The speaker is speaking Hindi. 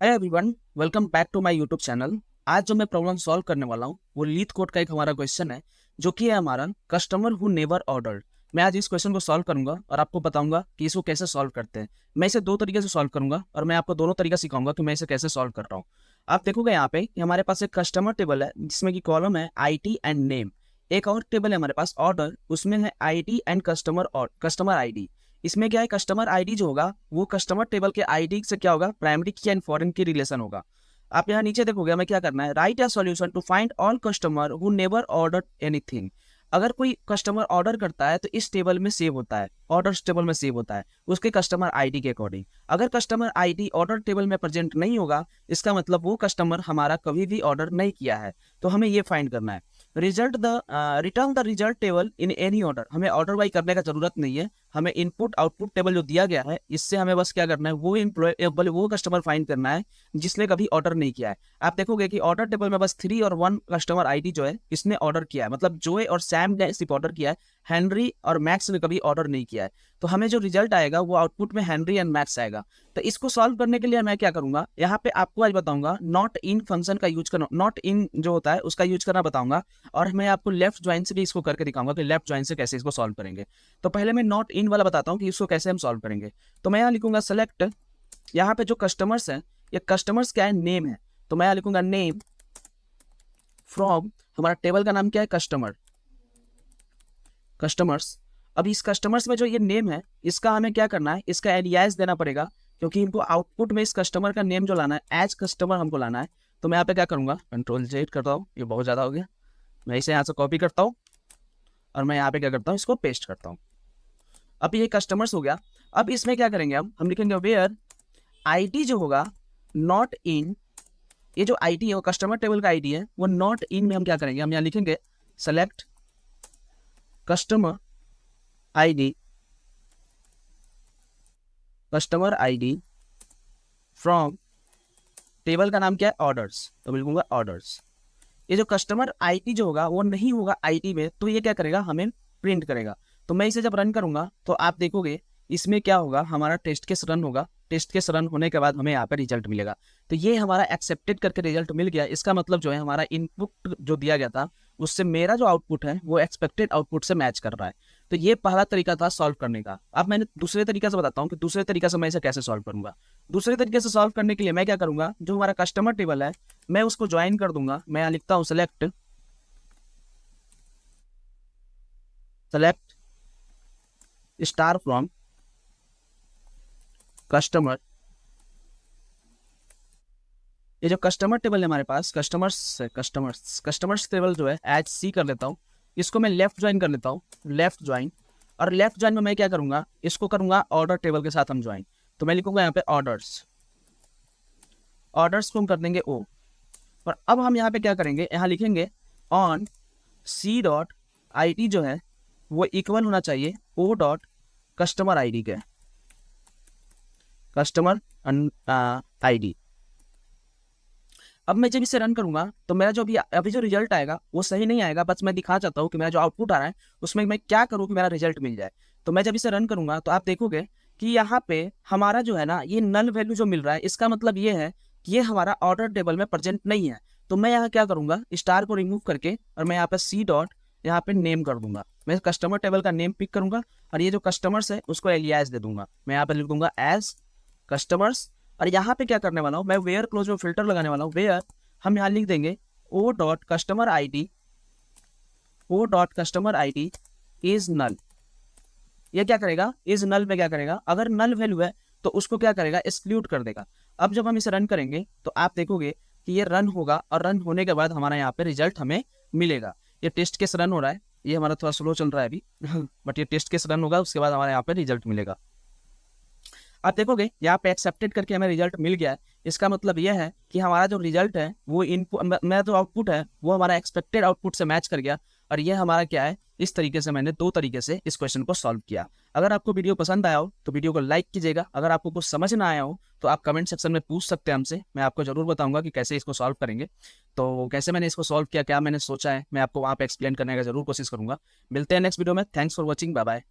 Hi everyone, welcome back to my YouTube channel. आज जो मैं प्रॉब्लम सॉल्व करने वाला हूँ वो लीथ कोड का एक हमारा क्वेश्चन है, जो कि है हमारा कस्टमर हु नेवर ऑर्डर्ड। मैं आज इस क्वेश्चन को सॉल्व करूंगा और आपको बताऊंगा कि इसको कैसे सॉल्व करते हैं। मैं इसे दो तरीके से सॉल्व करूंगा और मैं आपको दोनों तरीका सिखाऊंगा कि मैं इसे कैसे सॉल्व कर रहा हूँ। आप देखोगे यहाँ पे कि हमारे पास एक कस्टमर टेबल है जिसमें कि कॉलम है IT एंड नेम। एक और टेबल है हमारे पास ऑर्डर, उसमें है ID एंड कस्टमर और कस्टमर ID। इसमें क्या है, कस्टमर आईडी जो होगा वो कस्टमर टेबल के आईडी से क्या होगा, प्राइमरी की एंड फॉरेन की रिलेशन होगा। आप यहाँ नीचे देखोगे हमें क्या करना है, right a solution to find all customer who never order anything. अगर कोई कस्टमर ऑर्डर करता है तो इस टेबल में सेव होता है, ऑर्डर टेबल में सेव होता है उसके कस्टमर आईडी के अकॉर्डिंग। अगर कस्टमर आईडी ऑर्डर टेबल में प्रेजेंट नहीं होगा, इसका मतलब वो कस्टमर हमारा कभी भी ऑर्डर नहीं किया है। तो हमें ये फाइंड करना है। Return the result table in any order. हमें ऑर्डर वाइज करने का जरूरत नहीं है, हमें इनपुट आउटपुट टेबल जो दिया गया है इससे हमें बस क्या करना है, वो कस्टमर फाइंड करना है जिसने कभी ऑर्डर नहीं किया है। आप देखोगे कि ऑर्डर टेबल में बस 3 और 1 कस्टमर आईडी जो है इसने ऑर्डर किया है, मतलब जोए और सैम ने सिर्फ ऑर्डर किया है, हेनरी और मैक्स ने कभी ऑर्डर नहीं किया है। तो हमें जो रिजल्ट आएगा वो आउटपुट में हेनरी एंड मैक्स आएगा। तो इसको सॉल्व करने के लिए मैं क्या करूंगा, यहाँ पे आपको आज बताऊंगा नॉट इन फंक्शन का यूज करना, नॉट इन जो होता है उसका यूज करना बताऊंगा। और मैं आपको लेफ्ट ज्वाइन से भी इसको करके दिखाऊंगा कि लेफ्ट ज्वाइन से कैसे इसको सॉल्व करेंगे। तो पहले मैं नॉट इन वाला बताता हूँ कि इसको कैसे हम सॉल्व करेंगे। तो मैं यहाँ लिखूंगा सेलेक्ट, यहाँ पे जो कस्टमर्स है ये कस्टमर्स क्या है, नेम है। तो मैं यहाँ लिखूंगा नेम फ्रॉम, हमारा टेबल का नाम क्या है, कस्टमर्स। अब इस कस्टमर्स में जो ये नेम है इसका हमें क्या करना है, इसका एलियास देना पड़ेगा, क्योंकि इनको आउटपुट में इस कस्टमर का नेम जो लाना है एज कस्टमर हमको लाना है। तो मैं यहाँ पे क्या करूंगा, Ctrl+Z करता हूँ, ये बहुत ज़्यादा हो गया। मैं इसे यहाँ से कॉपी करता हूँ और मैं यहाँ पे क्या करता हूँ, इसको पेस्ट करता हूँ। अब ये कस्टमर्स हो गया। अब इसमें क्या करेंगे, हम लिखेंगे वेयर आईडी जो होगा नॉट इन, ये जो आईडी है वो कस्टमर टेबल का आईडी है, वो नॉट इन में हम क्या करेंगे, हम यहाँ लिखेंगे select customer ID, customer ID from, table का नाम क्या है, ऑर्डर्स। तो मैं लिखूंगा ऑर्डर्स। ये जो कस्टमर आईडी जो होगा वो नहीं होगा आईडी में, तो ये क्या करेगा, हमें प्रिंट करेगा। तो मैं इसे जब रन करूंगा तो आप देखोगे इसमें क्या होगा, हमारा टेस्ट केस रन होगा। टेस्ट केस रन होने के बाद हमें यहाँ पर रिजल्ट मिलेगा। तो ये हमारा एक्सेप्टेड करके रिजल्ट मिल गया। इसका मतलब जो है हमारा इनपुट जो दिया गया था उससे मेरा जो आउटपुट है वो एक्सपेक्टेड आउटपुट से मैच कर रहा है। तो ये पहला तरीका था सॉल्व करने का। अब मैंने दूसरे तरीके से बताता हूँ कि दूसरे तरीके से मैं इसे कैसे सॉल्व करूंगा। दूसरे तरीके से सॉल्व करने के लिए मैं क्या करूंगा, जो हमारा कस्टमर टेबल है मैं उसको ज्वाइन कर दूंगा। मैं यहाँ लिखता हूँ सेलेक्ट स्टार फ्रॉम कस्टमर। ये जो कस्टमर टेबल है हमारे पास, कस्टमर्स टेबल जो है एच सी कर लेता हूँ। इसको मैं लेफ्ट ज्वाइन कर लेता हूँ, लेफ्ट ज्वाइन। और लेफ्ट ज्वाइन में मैं क्या करूंगा, इसको करूंगा ऑर्डर टेबल के साथ हम ज्वाइन। तो मैं लिखूंगा यहाँ पे ऑर्डर्स, ऑर्डर्स को हम कर देंगे ओ। और अब हम यहाँ पे क्या करेंगे, यहाँ लिखेंगे on C dot I T जो है वो इक्वल होना चाहिए O dot customer I D के, कस्टमर आई डी। अब मैं जब इसे रन करूंगा तो मेरा जो अभी जो रिजल्ट आएगा वो सही नहीं आएगा, बस मैं दिखा चाहता हूँ कि मेरा जो आउटपुट आ रहा है उसमें मैं क्या करूँ कि मेरा रिजल्ट मिल जाए। तो मैं जब इसे रन करूंगा तो आप देखोगे कि यहाँ पे हमारा जो है ना ये नल वैल्यू जो मिल रहा है, इसका मतलब ये है कि ये हमारा ऑर्डर टेबल में प्रेजेंट नहीं है। तो मैं यहाँ क्या करूंगा, स्टार को रिमूव करके और मैं यहाँ पे सी डॉट यहाँ पे नेम कर दूंगा। मैं कस्टमर टेबल का नेम पिक करूंगा और ये जो कस्टमर्स है उसको एलियास दे दूंगा। मैं यहाँ पे लिख दूंगा एज कस्टमर्स। और यहाँ पे क्या करने वाला हूँ, मैं वेयर क्लोज में फिल्टर लगाने वाला हूँ। वेयर हम यहाँ लिख देंगे O dot customer I D, O dot customer I D is null. ये क्या करेगा, इज नल में क्या करेगा, अगर नल वैल्यू है तो उसको क्या करेगा, एक्सक्लूड कर देगा। अब जब हम इसे रन करेंगे तो आप देखोगे कि ये रन होगा और रन होने के बाद हमारा यहाँ पे रिजल्ट हमें मिलेगा। ये टेस्ट केस रन हो रहा है, ये हमारा थोड़ा स्लो चल रहा है अभी बट ये टेस्ट केस रन होगा, उसके बाद हमारे यहाँ पे रिजल्ट मिलेगा। आप देखोगे यहाँ पे एक्सेप्टेड करके हमें रिजल्ट मिल गया है। इसका मतलब यह है कि हमारा जो रिजल्ट है वो इनपुट, मेरा जो आउटपुट है वो हमारा एक्सपेक्टेड आउटपुट से मैच कर गया। और ये हमारा क्या है, इस तरीके से मैंने दो तरीके से इस क्वेश्चन को सॉल्व किया। अगर आपको वीडियो पसंद आया हो तो वीडियो को लाइक कीजिएगा। अगर आपको कुछ समझ ना आया हो तो आप कमेंट सेक्शन में पूछ सकते हैं हमसे, मैं आपको जरूर बताऊंगा कि कैसे इसको सॉल्व करेंगे। तो कैसे मैंने इसको सॉल्व किया, क्या मैंने सोचा है, मैं आपको वहाँ पे एक्सप्लेन करने का जरूर कोशिश करूंगा। मिलते हैं नेक्स्ट वीडियो में। Thanks for watching, bye bye.